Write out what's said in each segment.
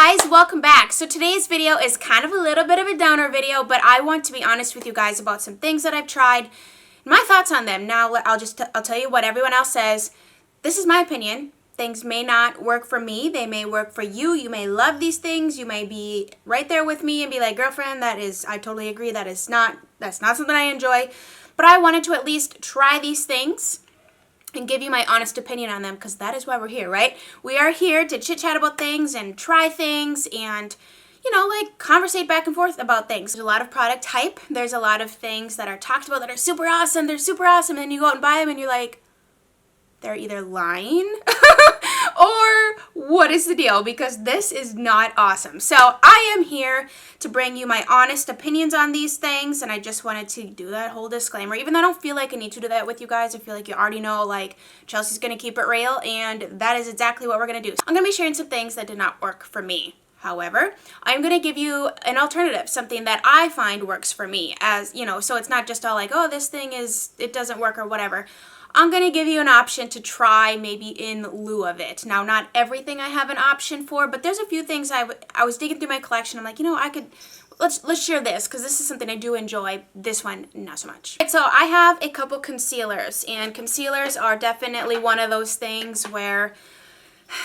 guys, welcome back. So today's video is kind of a little bit of a downer video, but I want to be honest with you guys about some things that I've tried, my thoughts on them. Now I'll tell you what everyone else says. This is my opinion. Things may not work for me. They may work for you. You may love these things. You may be right there with me and be like, girlfriend, I totally agree. That's not something I enjoy. But I wanted to at least try these things and give you my honest opinion on them, because that is why we're here, right? We are here to chit chat about things and try things and, like conversate back and forth about things. There's a lot of product hype. There's a lot of things that are talked about that are super awesome. They're super awesome. And then you go out and buy them and you're like, they're either lying or what is the deal? Because this is not awesome. So I am here to bring you my honest opinions on these things, and I just wanted to do that whole disclaimer. Even though I don't feel like I need to do that with you guys, I feel like you already know, like, Chelsea's going to keep it real, and that is exactly what we're going to do. So I'm going to be sharing some things that did not work for me. However, I'm going to give you an alternative, something that I find works for me, as, so it's not just all like, oh, this thing it doesn't work or whatever. I'm going to give you an option to try maybe in lieu of it. Now, not everything I have an option for, but there's a few things I was digging through my collection. I'm like, let's share this, because this is something I do enjoy. This one, not so much. So I have a couple concealers, and concealers are definitely one of those things where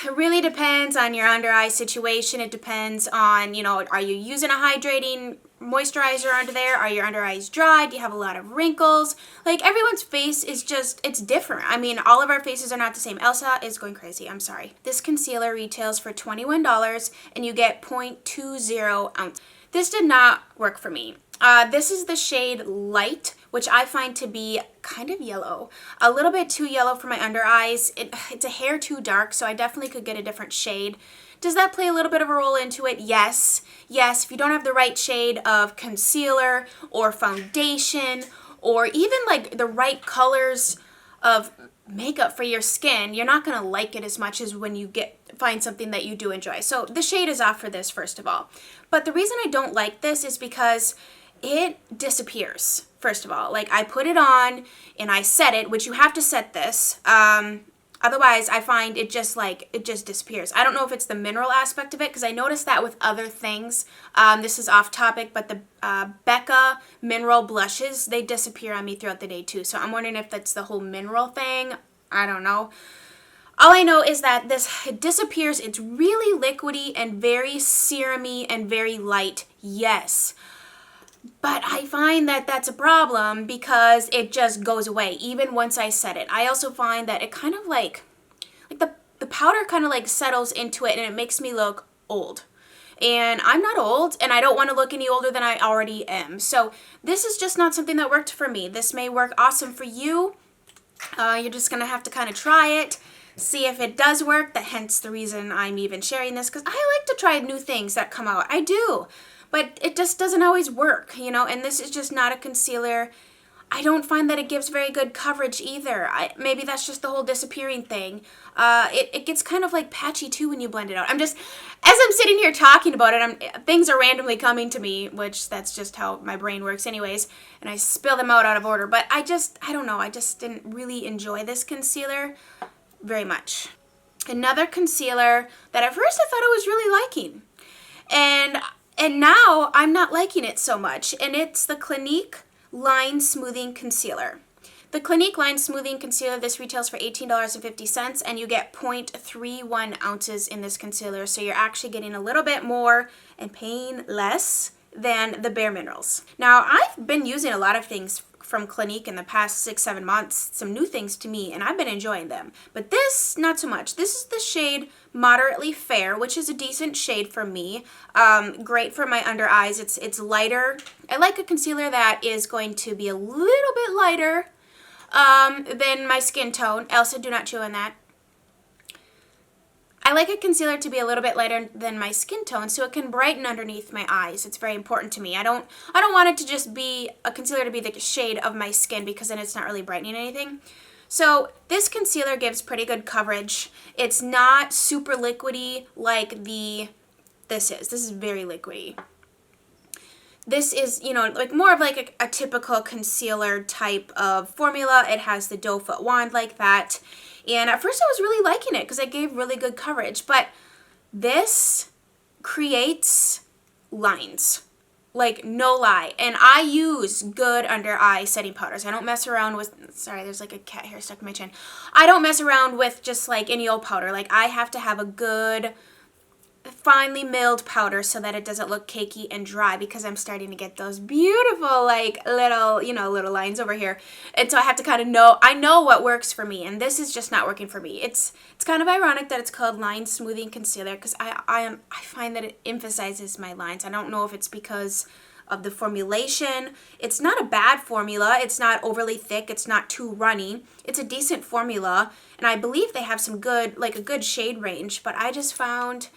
it really depends on your under eye situation. It depends on, are you using a hydrating moisturizer under there? Are your under eyes dry? Do you have a lot of wrinkles? Like, everyone's face is it's different. I mean, all of our faces are not the same. Elsa is going crazy. I'm sorry. This concealer retails for $21 and you get 0.20 ounce. This did not work for me. This is the shade Light, which I find to be kind of yellow. A little bit too yellow for my under eyes. It's a hair too dark, so I definitely could get a different shade. Does that play a little bit of a role into it? Yes. Yes, if you don't have the right shade of concealer or foundation, or even like the right colors of makeup for your skin, you're not going to like it as much as when you find something that you do enjoy. So the shade is off for this, first of all. But the reason I don't like this is because it disappears, first of all. Like, I put it on and I set it, which you have to set this. Otherwise, I find it just disappears. I don't know if it's the mineral aspect of it, because I noticed that with other things. This is off topic, but the Becca mineral blushes, they disappear on me throughout the day too. So I'm wondering if that's the whole mineral thing. I don't know. All I know is that it disappears. It's really liquidy and very serum-y and very light. Yes. But I find that that's a problem because it just goes away even once I set it. I also find that it kind of like the powder kind of like settles into it, and it makes me look old. And I'm not old, and I don't want to look any older than I already am. So this is just not something that worked for me. This may work awesome for you. You're just going to have to kind of try it, see if it does work. Hence the reason I'm even sharing this, because I like to try new things that come out. I do. But it just doesn't always work, and this is just not a concealer. I don't find that it gives very good coverage either. Maybe that's just the whole disappearing thing. It gets kind of like patchy too when you blend it out. As I'm sitting here talking about it, things are randomly coming to me, which that's just how my brain works anyways, and I spill them out of order. But I don't know, I just didn't really enjoy this concealer very much. Another concealer that at first I thought I was really liking, and now I'm not liking it so much, and it's the Clinique Line Smoothing Concealer. The Clinique Line Smoothing Concealer, this retails for $18.50, and you get 0.31 ounces in this concealer, so you're actually getting a little bit more and paying less than the Bare Minerals. Now, I've been using a lot of things from Clinique in the past 6-7 months, some new things to me, and I've been enjoying them. But this, not so much. This is the shade Moderately Fair, which is a decent shade for me. Great for my under eyes. It's lighter. I like a concealer that is going to be a little bit lighter than my skin tone. Elsa, do not chew on that. I like a concealer to be a little bit lighter than my skin tone, so it can brighten underneath my eyes. It's very important to me. I don't want it to just be a concealer to be the shade of my skin, because then it's not really brightening anything. So this concealer gives pretty good coverage. It's not super liquidy like this is. This is very liquidy. This is, like more of like a typical concealer type of formula. It has the doe foot wand like that. And at first I was really liking it because it gave really good coverage. But this creates lines. Like, no lie. And I use good under eye setting powders. I don't mess around with, sorry, there's like a cat hair stuck in my chin. I don't mess around with just like any old powder. Like, I have to have a good, finely milled powder so that it doesn't look cakey and dry, because I'm starting to get those beautiful like little, you know, little lines over here. And so I have to kind of know, I know what works for me, and this is just not working for me. It's kind of ironic that it's called Line Smoothing Concealer, because I find that it emphasizes my lines. I don't know if it's because of the formulation. It's not a bad formula. It's not overly thick. It's not too runny. It's a decent formula, and I believe they have some good, like a good shade range, but I just found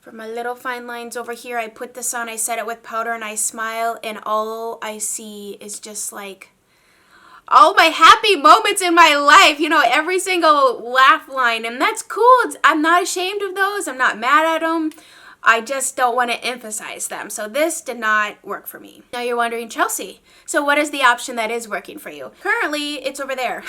for my little fine lines over here, I put this on, I set it with powder, and I smile, and all I see is just like all my happy moments in my life, you know, every single laugh line, and that's cool. I'm not ashamed of those. I'm not mad at them. I just don't want to emphasize them. So this did not work for me. Now you're wondering, Chelsea, so what is the option that is working for you? Currently, it's over there.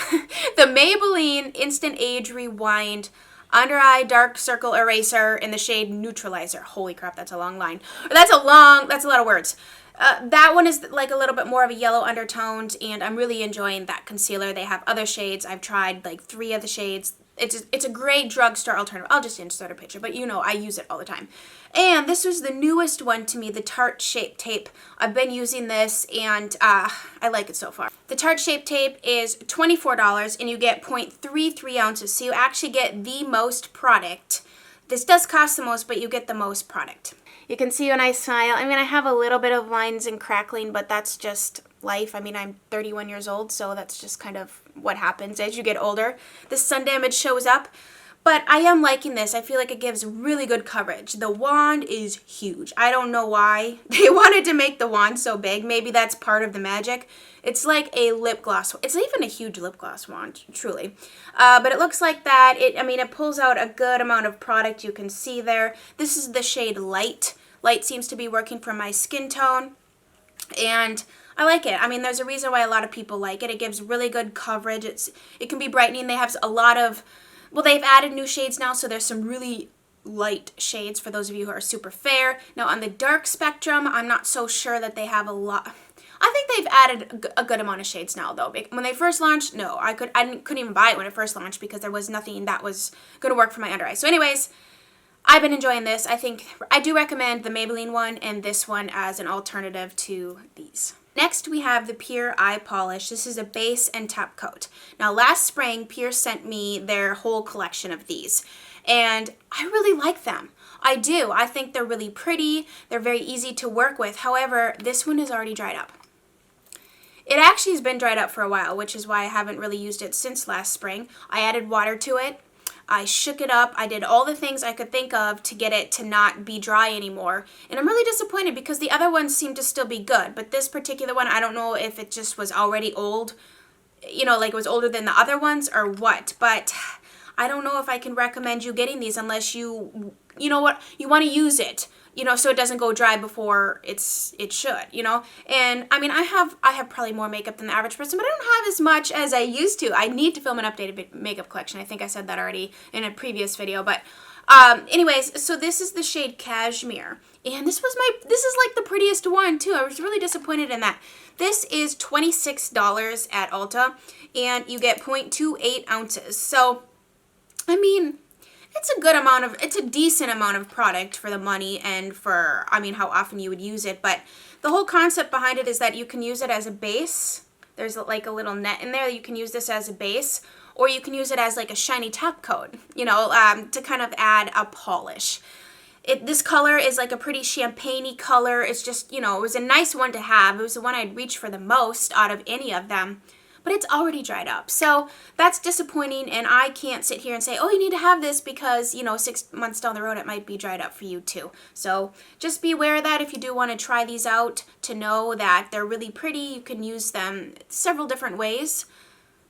The Maybelline Instant Age Rewind Under Eye Dark Circle Eraser in the shade Neutralizer. Holy crap, that's a long line. That's a lot of words. That one is like a little bit more of a yellow undertoned, and I'm really enjoying that concealer. They have other shades. I've tried like 3 of the shades. It's a great drugstore alternative. I'll just insert a picture, but you know I use it all the time. And this was the newest one to me, the Tarte Shape Tape. I've been using this, and I like it so far. The Tarte Shape Tape is $24, and you get 0.33 ounces, so you actually get the most product. This does cost the most, but you get the most product. You can see when I smile, I mean, I have a little bit of lines and crackling, but that's just life. I mean, I'm 31 years old, so that's just kind of what happens as you get older. The sun damage shows up, but I am liking this. I feel like it gives really good coverage. The wand is huge. I don't know why they wanted to make the wand so big. Maybe that's part of the magic. It's like a lip gloss. It's not even a huge lip gloss wand, truly. But it looks like that. It pulls out a good amount of product. You can see there. This is the shade Light. Light seems to be working for my skin tone, and I like it. I mean, there's a reason why a lot of people like it. It gives really good coverage. It can be brightening. They have a lot of, well, they've added new shades now, so there's some really light shades for those of you who are super fair. Now, on the dark spectrum, I'm not so sure that they have a lot. I think they've added a good amount of shades now, though. When they first launched, no, I couldn't even buy it when it first launched because there was nothing that was going to work for my under eye. So anyways, I've been enjoying this. I do recommend the Maybelline one and this one as an alternative to these. Next, we have the Pier I Polish. This is a base and top coat. Now, last spring, Pier sent me their whole collection of these, and I really like them. I do. I think they're really pretty. They're very easy to work with. However, this one is already dried up. It actually has been dried up for a while, which is why I haven't really used it since last spring. I added water to it. I shook it up. I did all the things I could think of to get it to not be dry anymore. And I'm really disappointed because the other ones seem to still be good. But this particular one, I don't know if it just was already old, you know, like it was older than the other ones or what. But I don't know if I can recommend you getting these unless you know what, you want to use it, you know, so it doesn't go dry before it should, you know. And I mean, I have probably more makeup than the average person, but I don't have as much as I used to. I need to film an updated makeup collection. I think I said that already in a previous video, but anyways, so this is the shade Cashmere, and this is like the prettiest one too. I was really disappointed in that. This is $26 at Ulta, and you get 0.28 ounces. So, I mean, it's a decent amount of product for the money and for, I mean, how often you would use it. But the whole concept behind it is that you can use it as a base. There's like a little net in there. You can use this as a base, or you can use it as like a shiny top coat, you know, to kind of add a polish. This color is like a pretty champagne-y color. It's just, you know, it was a nice one to have. It was the one I'd reach for the most out of any of them. But it's already dried up. So that's disappointing, and I can't sit here and say, oh, you need to have this because, you know, 6 months down the road it might be dried up for you too. So just be aware of that if you do want to try these out, to know that they're really pretty. You can use them several different ways,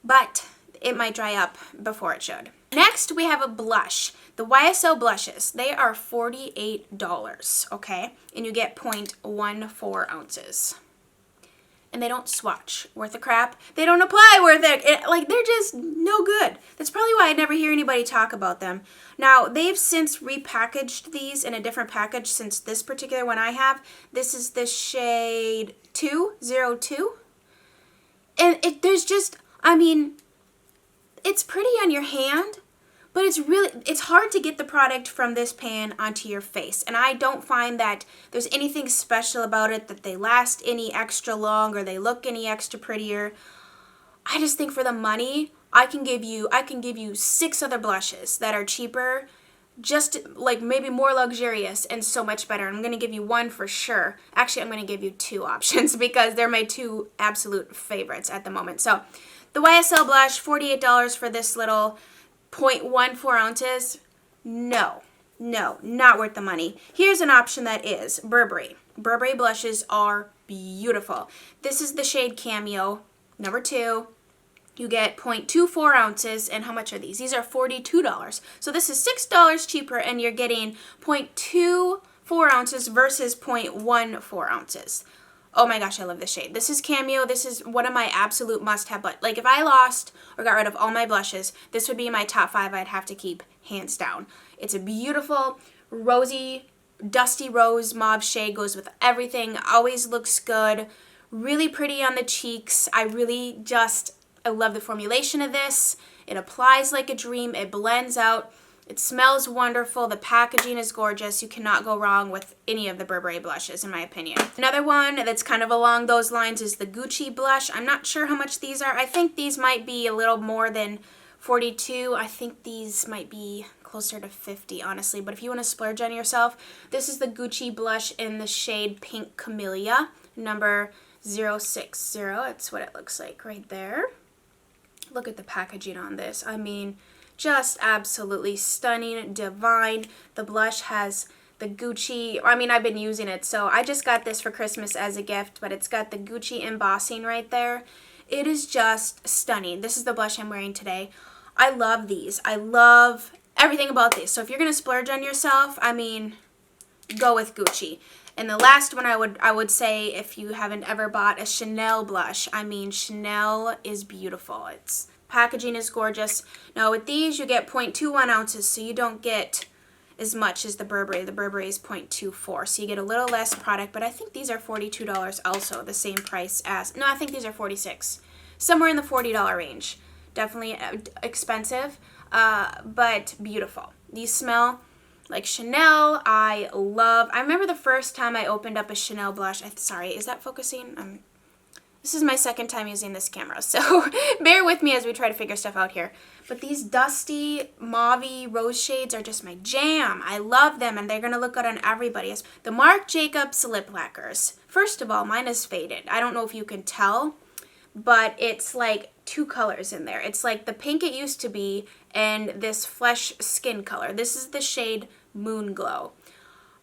but it might dry up before it should. Next, we have a blush. The YSL blushes. They are $48, okay? And you get 0.14 ounces. and they don't swatch worth a crap. They don't apply worth it. Like, they're just no good. That's probably why I never hear anybody talk about them. Now, they've since repackaged these in a different package since this particular one I have. This is the shade 202. And there's just, I mean, it's pretty on your hand, but it's hard to get the product from this pan onto your face. And I don't find that there's anything special about it, that they last any extra long or they look any extra prettier. I just think for the money, I can give you 6 other blushes that are cheaper, just like maybe more luxurious and so much better. I'm going to give you one for sure. Actually, I'm going to give you 2 options because they're my 2 absolute favorites at the moment. So the YSL blush, $48 for this little 0.14 ounces. No, not worth the money. Here's an option that is Burberry. Burberry blushes are beautiful. This is the shade Cameo, number 2. You get 0.24 ounces, and how much are these? These are $42. So this is $6 cheaper, and you're getting 0.24 ounces versus 0.14 ounces. Oh my gosh, I love this shade. This is Cameo. This is one of my absolute must-have blushes. Like, if I lost or got rid of all my blushes, this would be my top 5 I'd have to keep, hands down. It's a beautiful, rosy, dusty rose mauve shade. Goes with everything. Always looks good. Really pretty on the cheeks. I love the formulation of this. It applies like a dream. It blends out. It smells wonderful. The packaging is gorgeous. You cannot go wrong with any of the Burberry blushes, in my opinion. Another one that's kind of along those lines is the Gucci blush. I'm not sure how much these are. I think these might be a little more than $42. I think these might be closer to $50, honestly. But if you want to splurge on yourself, this is the Gucci blush in the shade Pink Camellia, number 060. That's what it looks like right there. Look at the packaging on this. I mean, just absolutely stunning, divine. The blush has the Gucci, I mean, I've been using it, so I just got this for Christmas as a gift, but it's got the Gucci embossing right there. It is just stunning. This is the blush I'm wearing today. I love these. I love everything about these. So if you're going to splurge on yourself, I mean, go with Gucci. And the last one I would say, if you haven't ever bought a Chanel blush, I mean, Chanel is beautiful. Its packaging is gorgeous. Now with these, you get 0.21 ounces, so you don't get as much as the Burberry. The Burberry is 0.24, so you get a little less product, but I think these are $42 also, the same price as, no, I think these are $46. Somewhere in the $40 range. Definitely expensive, but beautiful. These smell like Chanel. I remember the first time I opened up a Chanel blush. Sorry, is that focusing? This is my second time using this camera, so bear with me as we try to figure stuff out here. But these dusty, mauve-y rose shades are just my jam. I love them, and they're going to look good on everybody. The Marc Jacobs lip lacquers. First of all, mine is faded. I don't know if you can tell, but it's like 2 colors in there. It's like the pink it used to be and this flesh skin color. This is the shade Moon Glow.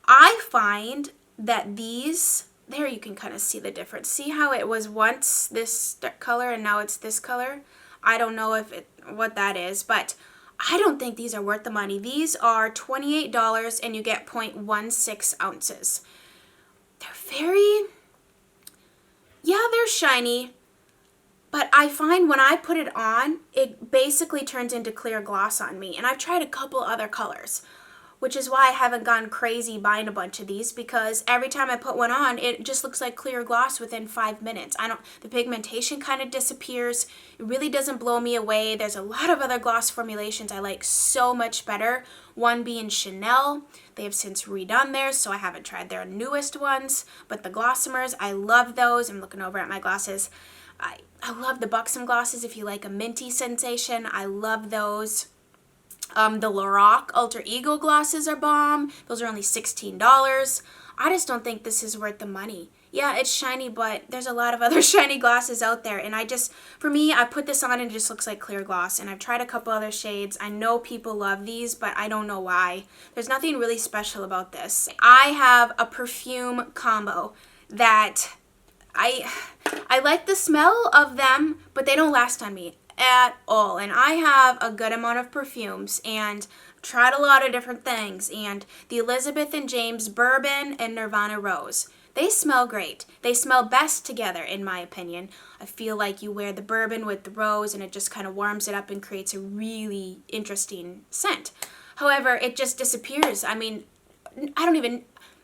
I find that these, there you can kind of see the difference. See how it was once this color and now it's this color? I don't know what that is, but I don't think these are worth the money. These are $28 and you get 0.16 ounces. They're they're shiny. But I find when I put it on, it basically turns into clear gloss on me. And I've tried a couple other colors, which is why I haven't gone crazy buying a bunch of these, because every time I put one on, it just looks like clear gloss within 5 minutes. The pigmentation kind of disappears. It really doesn't blow me away. There's a lot of other gloss formulations I like so much better. One being Chanel. They have since redone theirs, so I haven't tried their newest ones. But the Glossomers, I love those. I'm looking over at my glosses. I love the Buxom glosses if you like a minty sensation. I love those. The Lorac Alter Ego glosses are bomb. Those are only $16. I just don't think this is worth the money. Yeah, it's shiny, but there's a lot of other shiny glosses out there. And for me, I put this on and it just looks like clear gloss. And I've tried a couple other shades. I know people love these, but I don't know why. There's nothing really special about this. I have a perfume combo that I like the smell of them, but they don't last on me at all. And I have a good amount of perfumes and tried a lot of different things. And the Elizabeth and James Bourbon and Nirvana Rose. they smell great. They smell best together, in my opinion. I feel like you wear the bourbon with the rose and it just kind of warms it up and creates a really interesting scent. However, it just disappears. I mean,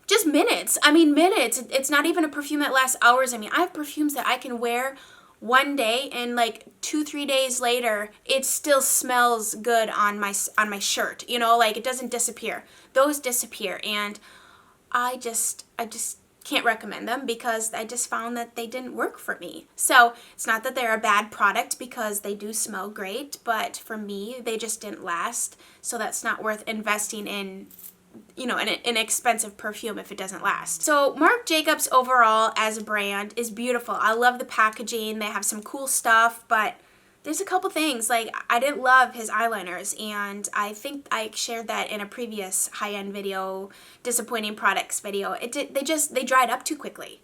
just minutes. I mean, minutes. It's not even a perfume that lasts hours. I mean, I have perfumes that I can wear one day and like 2-3 days later, it still smells good on my shirt. You know, like it doesn't disappear. Those disappear, and I just can't recommend them because I just found that they didn't work for me. So it's not that they're a bad product because they do smell great, but for me, they just didn't last. So that's not worth investing in, you know, an expensive perfume if it doesn't last. So Marc Jacobs overall as a brand is beautiful. I love the packaging. They have some cool stuff, but there's a couple things. Like, I didn't love his eyeliners, and I think I shared that in a previous high-end video, disappointing products video. They dried up too quickly.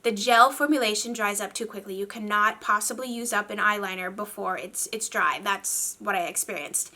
The gel formulation dries up too quickly. You cannot possibly use up an eyeliner before it's dry. That's what I experienced.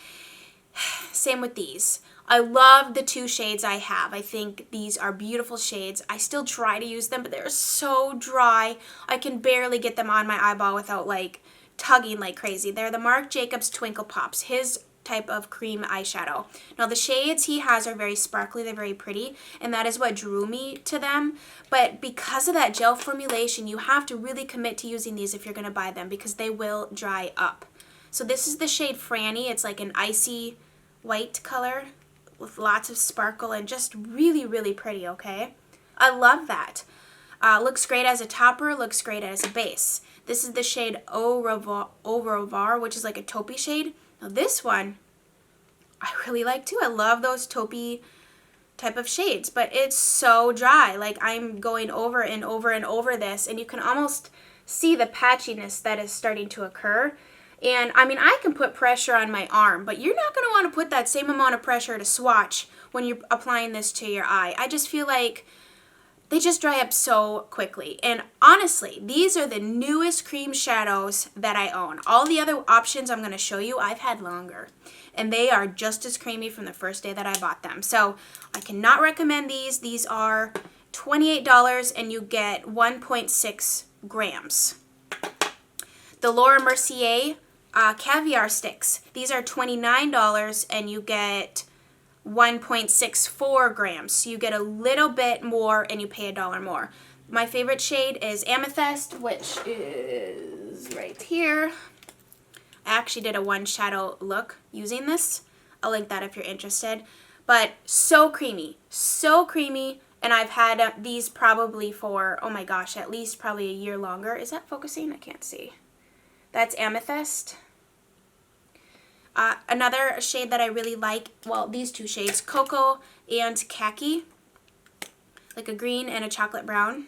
Same with these. I love the 2 shades I have. I think these are beautiful shades. I still try to use them, but they're so dry. I can barely get them on my eyeball without like tugging like crazy. They're the Marc Jacobs Twinkle Pops, his type of cream eyeshadow. Now the shades he has are very sparkly, they're very pretty, and that is what drew me to them. But because of that gel formulation, you have to really commit to using these if you're going to buy them because they will dry up. So this is the shade Franny. It's like an icy white color with lots of sparkle and just really, really pretty, okay? I love that. Looks great as a topper, looks great as a base. This is the shade Au Revoir, which is like a taupey shade. Now this one, I really like too. I love those taupey type of shades, but it's so dry. Like, I'm going over and over and over this, and you can almost see the patchiness that is starting to occur. And I mean, I can put pressure on my arm, but you're not going to want to put that same amount of pressure to swatch when you're applying this to your eye. I just feel like they just dry up so quickly. And honestly, these are the newest cream shadows that I own. All the other options I'm going to show you, I've had longer. And they are just as creamy from the first day that I bought them. So I cannot recommend these. These are $28 and you get 1.6 grams. The Laura Mercier caviar sticks. These are $29 and you get 1.64 grams. So you get a little bit more and you pay $1 more. My favorite shade is Amethyst, which is right here. I actually did a one shadow look using this. I'll link that if you're interested. But so creamy, and I've had these probably for, oh my gosh, at least probably a year longer. Is that focusing? I can't see. That's Amethyst. Another shade that I really like, well, these 2 shades, Cocoa and Khaki, like a green and a chocolate brown.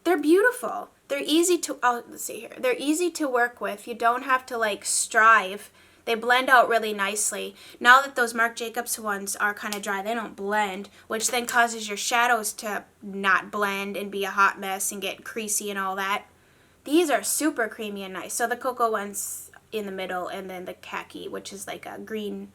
They're beautiful. They're easy to, oh, let's see here. They're easy to work with. You don't have to like strive. They blend out really nicely. Now that those Marc Jacobs ones are kind of dry, they don't blend, which then causes your shadows to not blend and be a hot mess and get creasy and all that. These are super creamy and nice. So the Cocoa one's in the middle, and then the Khaki, which is like a green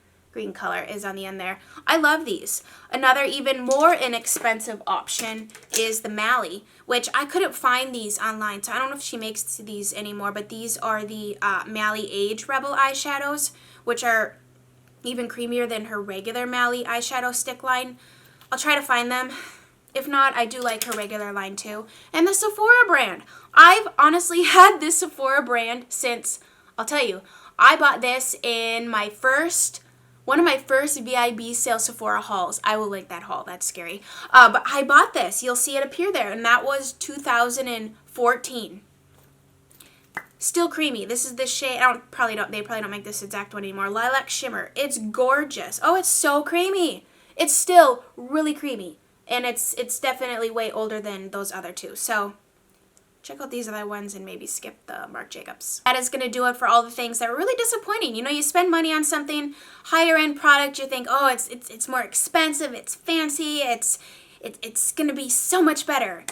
color, is on the end there. I love these. Another even more inexpensive option is the Mally, which I couldn't find these online, so I don't know if she makes these anymore, but these are the Mally Age Rebel eyeshadows, which are even creamier than her regular Mally eyeshadow stick line. I'll try to find them. If not, I do like her regular line too. And the Sephora brand. I've honestly had this Sephora brand since, I'll tell you, I bought this in one of my first VIB sale Sephora hauls. I will link that haul. That's scary. But I bought this. You'll see it appear there. And that was 2014. Still creamy. This is the shade. They probably don't make this exact one anymore. Lilac Shimmer. It's gorgeous. Oh, it's so creamy. It's still really creamy. And it's definitely way older than those other 2. So check out these other ones and maybe skip the Marc Jacobs. That is going to do it for all the things that were really disappointing. You know, you spend money on something, higher end product, you think, oh, it's more expensive, it's fancy, it's going to be so much better.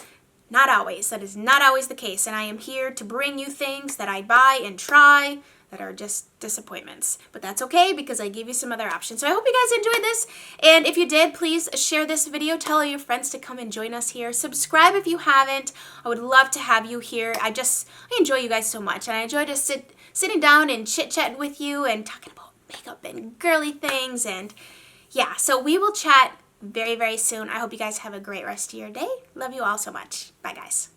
Not always. That is not always the case. And I am here to bring you things that I buy and try that are just disappointments. But that's okay because I gave you some other options. So I hope you guys enjoyed this. And if you did, please share this video. Tell all your friends to come and join us here. Subscribe if you haven't. I would love to have you here. I enjoy you guys so much. And I enjoy just sitting down and chit-chatting with you and talking about makeup and girly things. And yeah, so we will chat very, very soon. I hope you guys have a great rest of your day. Love you all so much. Bye, guys.